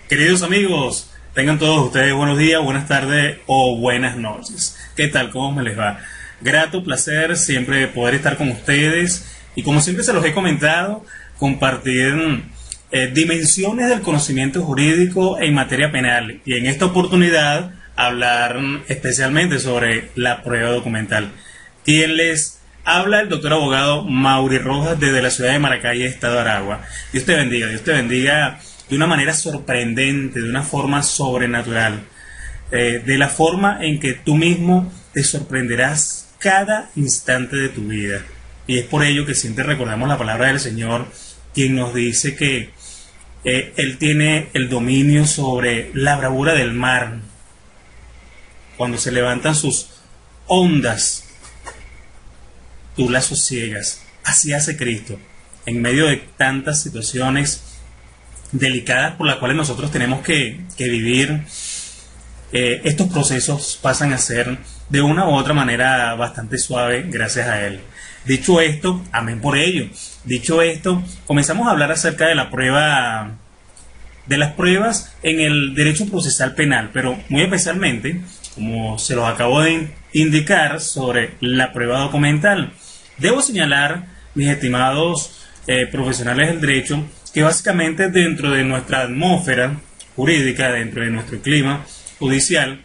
Queridos amigos, tengan todos ustedes buenos días, buenas tardes o buenas noches. ¿Qué tal? ¿Cómo me les va? Grato placer siempre poder estar con ustedes y, como siempre se los he comentado, compartir dimensiones del conocimiento jurídico en materia penal, y en esta oportunidad hablar especialmente sobre la prueba documental. Quien les habla, el doctor abogado Mauri Rojas, desde la ciudad de Maracay, estado de Aragua. Dios te bendiga de una manera sorprendente, de una forma sobrenatural, de la forma en que tú mismo te sorprenderás cada instante de tu vida. Y es por ello que siempre recordamos la palabra del Señor, quien nos dice que Él tiene el dominio sobre la bravura del mar. Cuando se levantan sus ondas, tú las sosiegas. Así hace Cristo, en medio de tantas situaciones delicadas por las cuales nosotros tenemos que vivir. Estos procesos pasan a ser de una u otra manera bastante suave gracias a Él. Dicho esto, amén por ello. Dicho esto, comenzamos a hablar acerca de la prueba, de las pruebas en el derecho procesal penal, pero muy especialmente, como se los acabo de indicar, sobre la prueba documental. Debo señalar, mis estimados profesionales del derecho, que básicamente dentro de nuestra atmósfera jurídica, dentro de nuestro clima judicial,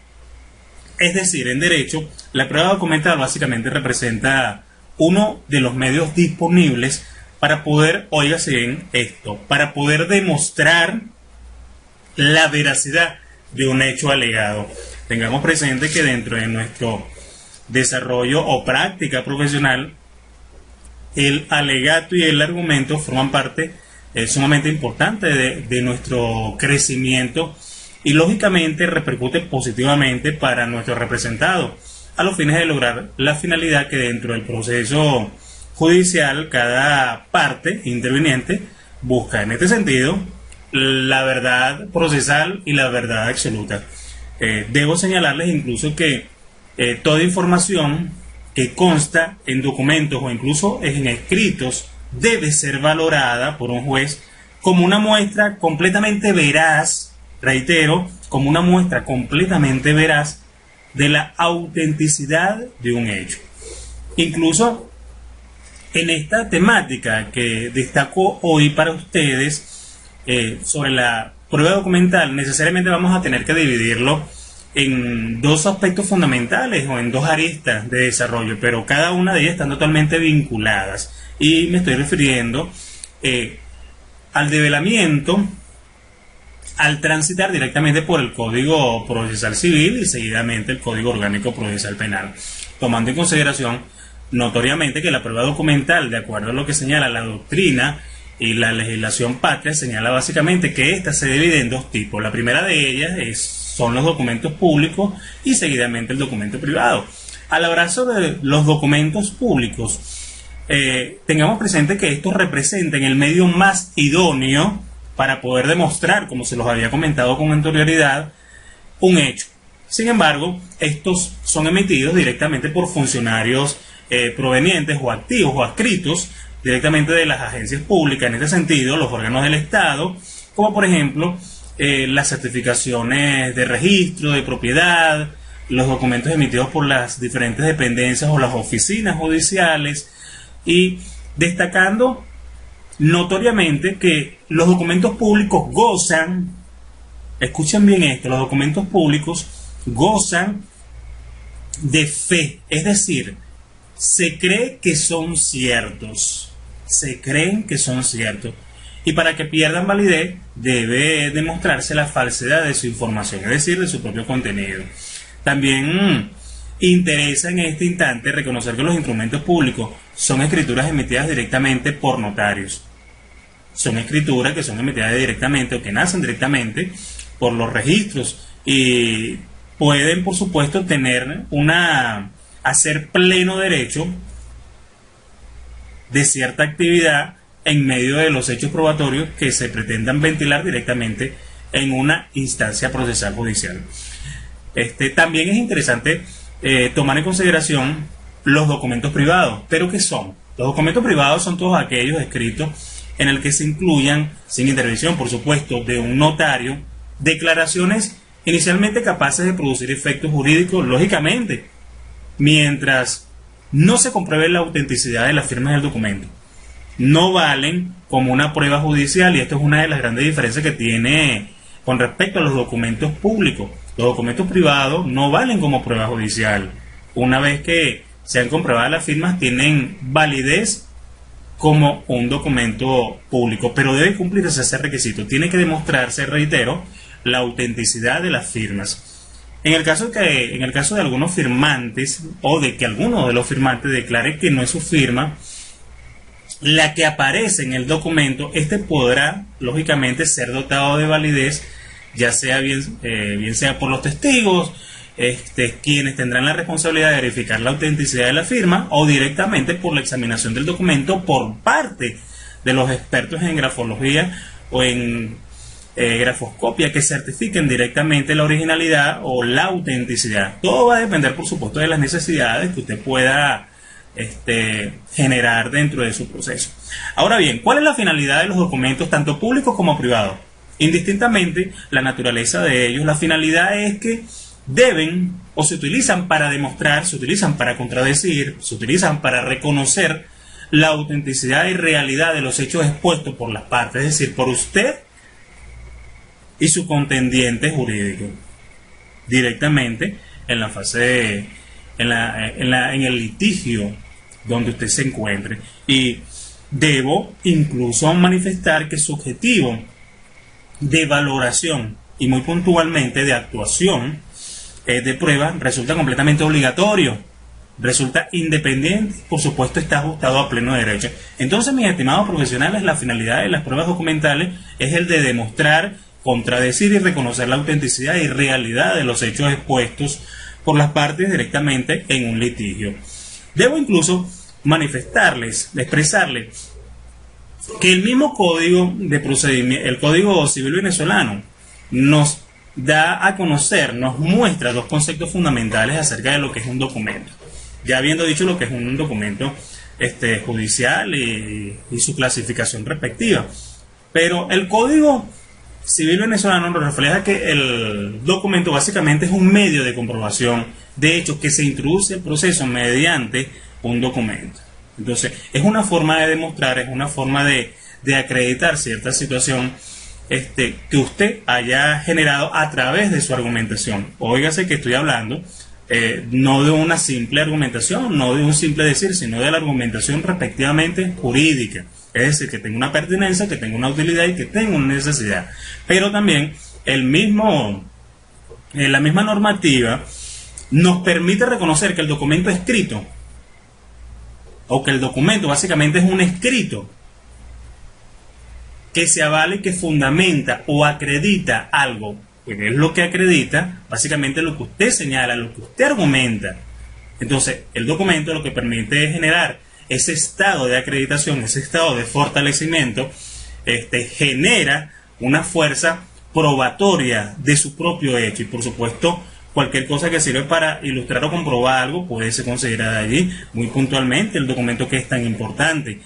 es decir, en derecho, la prueba documental básicamente representa uno de los medios disponibles para poder, óigase bien esto, para poder demostrar la veracidad de un hecho alegado. Tengamos presente que dentro de nuestro desarrollo o práctica profesional, el alegato y el argumento forman parte sumamente importante de nuestro crecimiento, y lógicamente repercute positivamente para nuestro representado, a los fines de lograr la finalidad que dentro del proceso judicial cada parte interviniente busca. En este sentido, la verdad procesal y la verdad absoluta. Debo señalarles incluso que toda información que consta en documentos o incluso en escritos debe ser valorada por un juez como una muestra completamente veraz, reitero, como una muestra completamente veraz de la autenticidad de un hecho. Incluso en esta temática que destaco hoy para ustedes, sobre la prueba documental, necesariamente vamos a tener que dividirlo en dos aspectos fundamentales o en dos aristas de desarrollo, pero cada una de ellas están totalmente vinculadas, y me estoy refiriendo al develamiento al transitar directamente por el Código Procesal Civil y seguidamente el Código Orgánico Procesal Penal, tomando en consideración notoriamente que la prueba documental, de acuerdo a lo que señala la doctrina y la legislación patria, señala básicamente que ésta se divide en dos tipos. La primera de ellas son los documentos públicos y seguidamente el documento privado. Al hablar sobre los documentos públicos, tengamos presente que estos representan el medio más idóneo para poder demostrar, como se los había comentado con anterioridad, un hecho. Sin embargo, estos son emitidos directamente por funcionarios provenientes o activos o adscritos directamente de las agencias públicas, en este sentido los órganos del Estado, como por ejemplo las certificaciones de registro de propiedad, los documentos emitidos por las diferentes dependencias o las oficinas judiciales, y destacando notoriamente que los documentos públicos gozan, escuchen bien esto, los documentos públicos gozan de fe, es decir, se cree que son ciertos, se creen que son ciertos, y para que pierdan validez debe demostrarse la falsedad de su información, es decir, de su propio contenido. También interesa en este instante reconocer que los instrumentos públicos son escrituras emitidas directamente por notarios. Son escrituras que son emitidas directamente o que nacen directamente por los registros, y pueden, por supuesto, hacer pleno derecho de cierta actividad en medio de los hechos probatorios que se pretendan ventilar directamente en una instancia procesal judicial. También es interesante tomar en consideración los documentos privados. ¿Pero qué son? Los documentos privados son todos aquellos escritos en el que se incluyan, sin intervención, por supuesto, de un notario, declaraciones inicialmente capaces de producir efectos jurídicos, lógicamente, mientras no se compruebe la autenticidad de las firmas del documento. No valen como una prueba judicial, y esto es una de las grandes diferencias que tiene con respecto a los documentos públicos. Los documentos privados no valen como prueba judicial. Una vez que se han comprobado las firmas, tienen validez como un documento público, pero debe cumplirse ese requisito. Tiene que demostrarse, reitero, la autenticidad de las firmas. En el caso de algunos firmantes, o de que alguno de los firmantes declare que no es su firma la que aparece en el documento, este podrá lógicamente ser dotado de validez, ya sea bien sea por los testigos, quienes tendrán la responsabilidad de verificar la autenticidad de la firma, o directamente por la examinación del documento por parte de los expertos en grafología o en grafoscopia, que certifiquen directamente la originalidad o la autenticidad. Todo va a depender, por supuesto, de las necesidades que usted pueda generar dentro de su proceso. Ahora bien, ¿cuál es la finalidad de los documentos, tanto públicos como privados? Indistintamente la naturaleza de ellos, la finalidad es que deben, o se utilizan para demostrar, se utilizan para contradecir, se utilizan para reconocer la autenticidad y realidad de los hechos expuestos por las partes, es decir, por usted y su contendiente jurídico, directamente en la fase en el litigio donde usted se encuentre. Y debo incluso manifestar que su objetivo de valoración y muy puntualmente de actuación de prueba resulta completamente obligatorio, resulta independiente, por supuesto está ajustado a pleno derecho. Entonces, mis estimados profesionales, la finalidad de las pruebas documentales es el de demostrar, contradecir y reconocer la autenticidad y realidad de los hechos expuestos por las partes directamente en un litigio. Debo incluso manifestarles, expresarles que el mismo código de procedimiento, el Código Civil venezolano, nos da a conocer, nos muestra dos conceptos fundamentales acerca de lo que es un documento. Ya habiendo dicho lo que es un documento judicial y su clasificación respectiva. Pero el Código Civil venezolano nos refleja que el documento básicamente es un medio de comprobación de hecho que se introduce el proceso mediante un documento. Entonces, es una forma de demostrar, es una forma de acreditar cierta situación que usted haya generado a través de su argumentación. Óigase que estoy hablando no de una simple argumentación, no de un simple decir, sino de la argumentación respectivamente jurídica. Es decir, que tenga una pertinencia, que tenga una utilidad y que tenga una necesidad. Pero también la misma normativa nos permite reconocer que el documento escrito, o que el documento básicamente es un escrito que se avale, que fundamenta o acredita algo, porque es lo que acredita, básicamente lo que usted señala, lo que usted argumenta. Entonces, el documento lo que permite es generar ese estado de acreditación, ese estado de fortalecimiento, genera una fuerza probatoria de su propio hecho, y por supuesto cualquier cosa que sirve para ilustrar o comprobar algo puede ser considerada allí muy puntualmente el documento que es tan importante.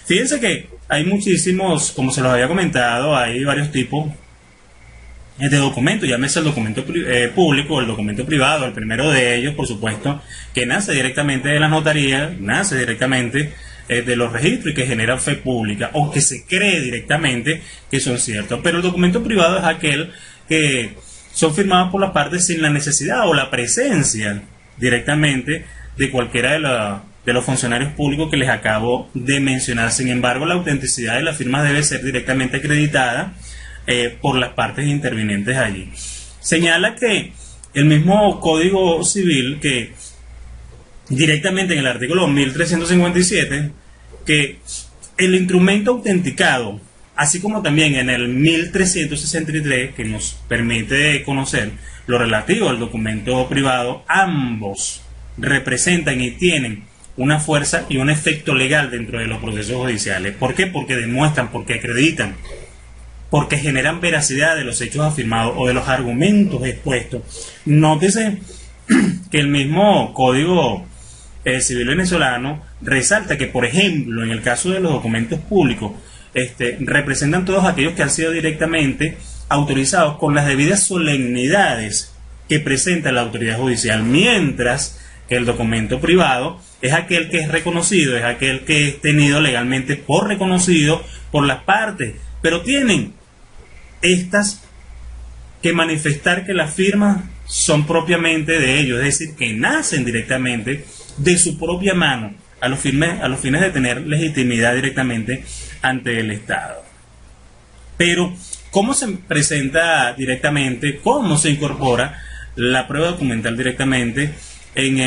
Fíjense que hay muchísimos, como se los había comentado, hay varios tipos de documentos, llámese el documento público o el documento privado. El primero de ellos, por supuesto, que nace directamente de la notaría, nace directamente de los registros y que genera fe pública, o que se cree directamente que son ciertos. Pero el documento privado es aquel que son firmados por las partes sin la necesidad o la presencia directamente de cualquiera de los funcionarios públicos que les acabo de mencionar. Sin embargo, la autenticidad de las firmas debe ser directamente acreditada por las partes intervinientes allí. Señala que el mismo Código Civil, que directamente en el artículo 1357, que el instrumento autenticado, así como también en el 1363, que nos permite conocer lo relativo al documento privado, ambos representan y tienen una fuerza y un efecto legal dentro de los procesos judiciales. ¿Por qué? Porque demuestran, porque acreditan, porque generan veracidad de los hechos afirmados o de los argumentos expuestos. Nótese que el mismo Código Civil venezolano resalta que, por ejemplo, en el caso de los documentos públicos, representan todos aquellos que han sido directamente autorizados con las debidas solemnidades que presenta la autoridad judicial, mientras que el documento privado es aquel que es reconocido, es aquel que es tenido legalmente por reconocido por las partes, pero tienen estas que manifestar que las firmas son propiamente de ellos, es decir, que nacen directamente de su propia mano, a los fines de tener legitimidad directamente ante el Estado. Pero, ¿cómo se presenta directamente, cómo se incorpora la prueba documental directamente en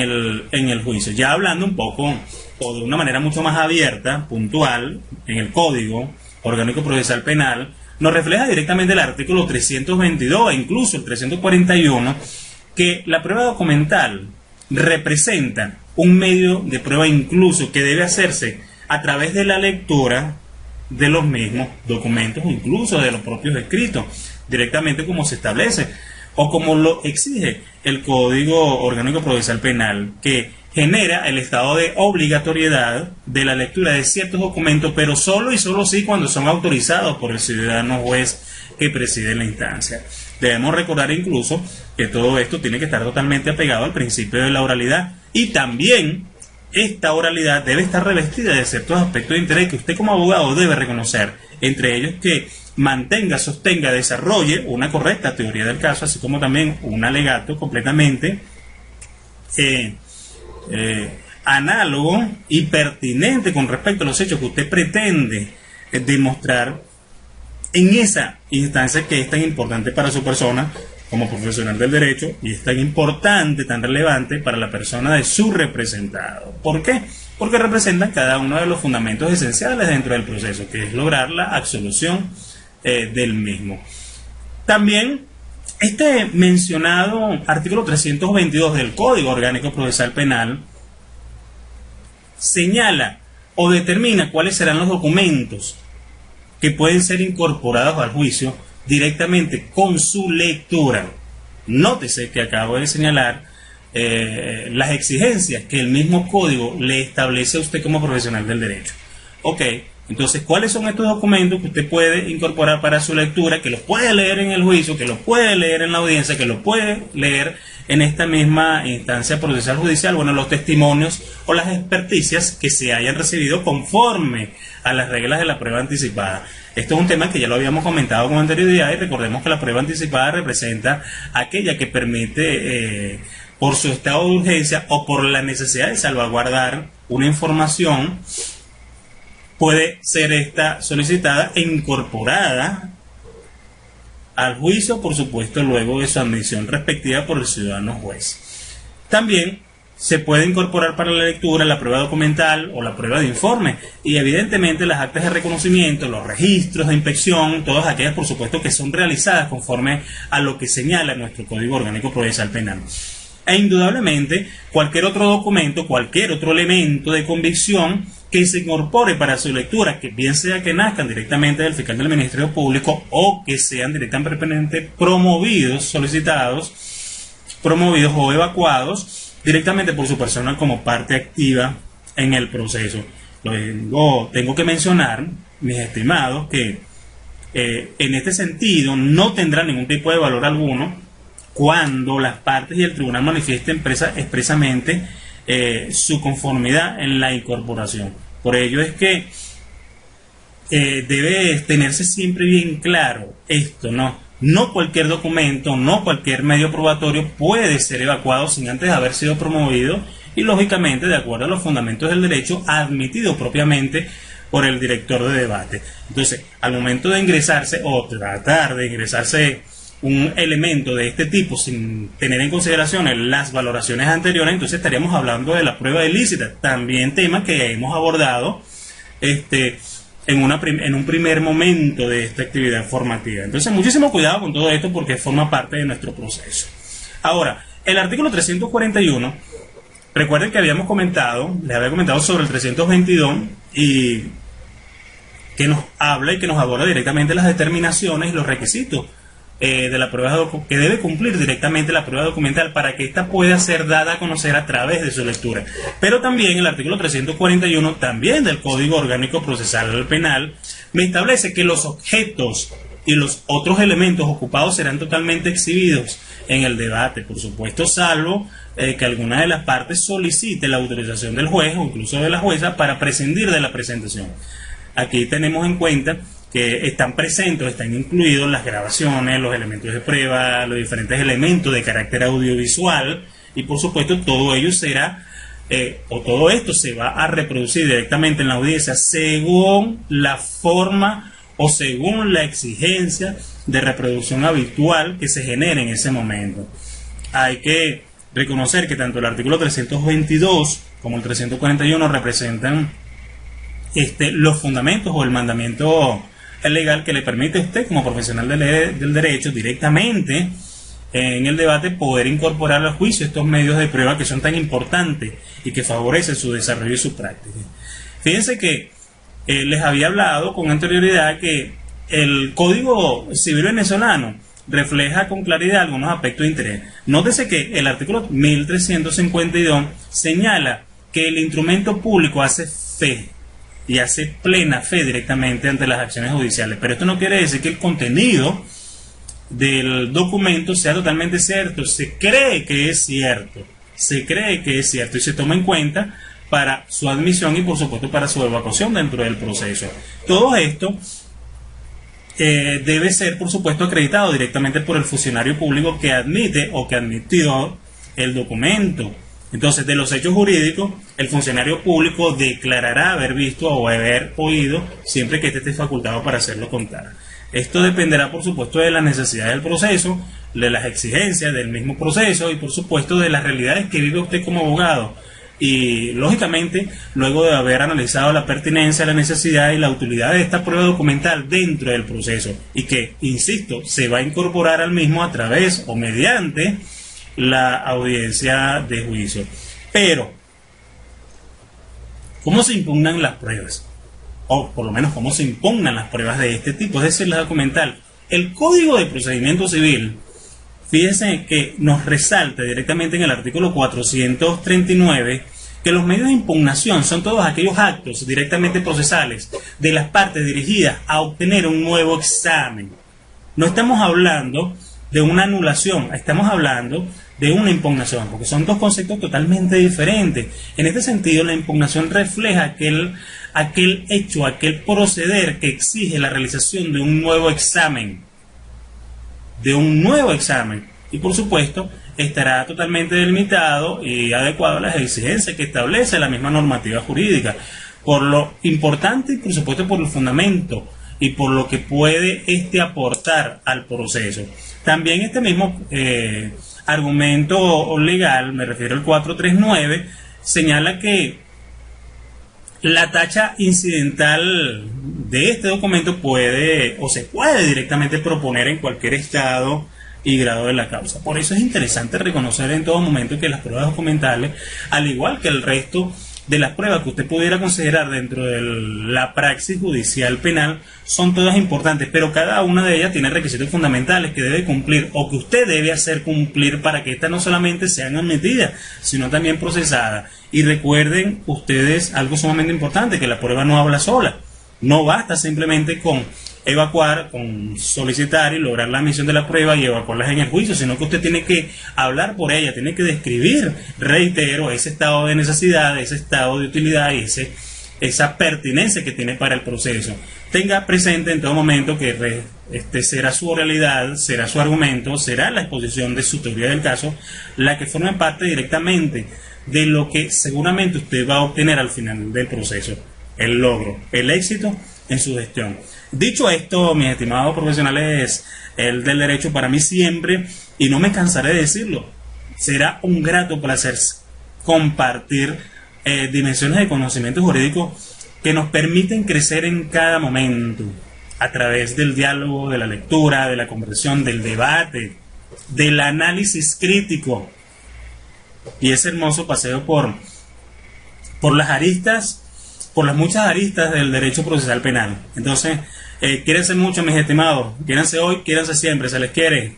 el juicio? Ya hablando un poco, o de una manera mucho más abierta, puntual, en el Código Orgánico Procesal Penal, nos refleja directamente el artículo 322 e incluso el 341, que la prueba documental representa un medio de prueba incluso que debe hacerse a través de la lectura de los mismos documentos, incluso de los propios escritos, directamente como se establece o como lo exige el Código Orgánico Procesal Penal, que genera el estado de obligatoriedad de la lectura de ciertos documentos, pero solo y solo sí cuando son autorizados por el ciudadano juez que preside la instancia. Debemos recordar incluso que todo esto tiene que estar totalmente apegado al principio de la oralidad, y también esta oralidad debe estar revestida de ciertos aspectos de interés que usted como abogado debe reconocer, entre ellos que mantenga, sostenga, desarrolle una correcta teoría del caso, así como también un alegato completamente análogo y pertinente con respecto a los hechos que usted pretende demostrar en esa instancia que es tan importante para su persona como profesional del derecho, y es tan importante, tan relevante para la persona de su representado. ¿Por qué? Porque representan cada uno de los fundamentos esenciales dentro del proceso, que es lograr la absolución del mismo. También este mencionado artículo 322 del Código Orgánico Procesal Penal señala o determina cuáles serán los documentos que pueden ser incorporados al juicio directamente con su lectura. Nótese que acabo de señalar las exigencias que el mismo código le establece a usted como profesional del derecho. Ok, entonces, ¿cuáles son estos documentos que usted puede incorporar para su lectura, que los puede leer en el juicio, que los puede leer en la audiencia, que los puede leer en esta misma instancia procesal judicial? Bueno, los testimonios o las experticias que se hayan recibido conforme a las reglas de la prueba anticipada. Esto es un tema que ya lo habíamos comentado con anterioridad, y recordemos que la prueba anticipada representa aquella que permite, por su estado de urgencia o por la necesidad de salvaguardar una información, puede ser esta solicitada e incorporada al juicio, por supuesto, luego de su admisión respectiva por el ciudadano juez. También se puede incorporar para la lectura la prueba documental o la prueba de informe, y evidentemente las actas de reconocimiento, los registros de inspección, todas aquellas, por supuesto, que son realizadas conforme a lo que señala nuestro Código Orgánico Procesal Penal. E indudablemente cualquier otro documento, cualquier otro elemento de convicción que se incorpore para su lectura, que bien sea que nazcan directamente del fiscal del Ministerio Público o que sean directamente promovidos, solicitados, promovidos o evacuados directamente por su persona como parte activa en el proceso. Tengo que mencionar, mis estimados, que en este sentido no tendrá ningún tipo de valor alguno cuando las partes y el tribunal manifiesten expresamente su conformidad en la incorporación. Por ello es que debe tenerse siempre bien claro esto, no cualquier documento, no cualquier medio probatorio puede ser evacuado sin antes haber sido promovido y, lógicamente, de acuerdo a los fundamentos del derecho, admitido propiamente por el director de debate. Entonces, al momento de ingresarse o tratar de ingresarse un elemento de este tipo sin tener en consideración las valoraciones anteriores, entonces estaríamos hablando de la prueba ilícita, también tema que hemos abordado en un primer momento de esta actividad formativa. Entonces, muchísimo cuidado con todo esto porque forma parte de nuestro proceso. Ahora, el artículo 341, recuerden que les había comentado sobre el 322 y que nos habla y que nos aborda directamente las determinaciones y los requisitos de la prueba que debe cumplir directamente la prueba documental para que ésta pueda ser dada a conocer a través de su lectura. Pero también el artículo 341 también del Código Orgánico Procesal Penal me establece que los objetos y los otros elementos ocupados serán totalmente exhibidos en el debate, por supuesto, salvo que alguna de las partes solicite la autorización del juez o incluso de la jueza para prescindir de la presentación. Aquí tenemos en cuenta que están presentes, están incluidos las grabaciones, los elementos de prueba, los diferentes elementos de carácter audiovisual, y por supuesto todo ello será, todo esto se va a reproducir directamente en la audiencia según la forma o según la exigencia de reproducción habitual que se genere en ese momento. Hay que reconocer que tanto el artículo 322 como el 341 representan los fundamentos o el mandamiento legal que le permite a usted como profesional del derecho directamente en el debate poder incorporar al juicio estos medios de prueba que son tan importantes y que favorecen su desarrollo y su práctica. Fíjense que les había hablado con anterioridad que el Código Civil venezolano refleja con claridad algunos aspectos de interés. Nótese que el artículo 1352 señala que el instrumento público hace fe y hace plena fe directamente ante las acciones judiciales, pero esto no quiere decir que el contenido del documento sea totalmente cierto. Se cree que es cierto y se toma en cuenta para su admisión y por supuesto para su evacuación dentro del proceso. Todo esto debe ser por supuesto acreditado directamente por el funcionario público que admite o que admitió el documento. Entonces, de los hechos jurídicos, el funcionario público declarará haber visto o haber oído siempre que esté facultado para hacerlo contar. Esto dependerá, por supuesto, de las necesidades del proceso, de las exigencias del mismo proceso y, por supuesto, de las realidades que vive usted como abogado. Y, lógicamente, luego de haber analizado la pertinencia, la necesidad y la utilidad de esta prueba documental dentro del proceso y que, insisto, se va a incorporar al mismo a través o mediante la audiencia de juicio. Pero, ¿cómo se impugnan las pruebas? O por lo menos, ¿cómo se impugnan las pruebas de este tipo? Es decir, la documental. El Código de Procedimiento Civil, fíjense que nos resalta directamente en el artículo 439 que los medios de impugnación son todos aquellos actos directamente procesales de las partes dirigidas a obtener un nuevo examen. No estamos hablando de una anulación, estamos hablando de una impugnación, porque son dos conceptos totalmente diferentes. En este sentido, la impugnación refleja aquel hecho, aquel proceder que exige la realización de un nuevo examen. Y por supuesto, estará totalmente delimitado y adecuado a las exigencias que establece la misma normativa jurídica. Por lo importante y por supuesto por el fundamento y por lo que puede aportar al proceso. También este mismo argumento legal, me refiero al 439, señala que la tacha incidental de este documento puede o se puede directamente proponer en cualquier estado y grado de la causa. Por eso es interesante reconocer en todo momento que las pruebas documentales, al igual que el resto de las pruebas que usted pudiera considerar dentro de la praxis judicial penal, son todas importantes, pero cada una de ellas tiene requisitos fundamentales que debe cumplir o que usted debe hacer cumplir para que éstas no solamente sean admitidas, sino también procesadas. Y recuerden ustedes algo sumamente importante, que la prueba no habla sola. No basta simplemente con evacuar, con solicitar y lograr la admisión de la prueba y evacuarlas en el juicio, sino que usted tiene que hablar por ella, tiene que describir, reitero, ese estado de necesidad, ese estado de utilidad y esa pertinencia que tiene para el proceso. Tenga presente en todo momento que será su oralidad, será su argumento, será la exposición de su teoría del caso la que forme parte directamente de lo que seguramente usted va a obtener al final del proceso, el logro, el éxito en su gestión. Dicho esto, mis estimados profesionales del derecho, para mí siempre, y no me cansaré de decirlo, será un grato placer compartir dimensiones de conocimiento jurídico que nos permiten crecer en cada momento a través del diálogo, de la lectura, de la conversación, del debate, del análisis crítico y ese hermoso paseo por las aristas, por las muchas aristas del derecho procesal penal. Entonces, quiérense mucho, mis estimados, quiérense hoy, quiérense siempre, se les quiere.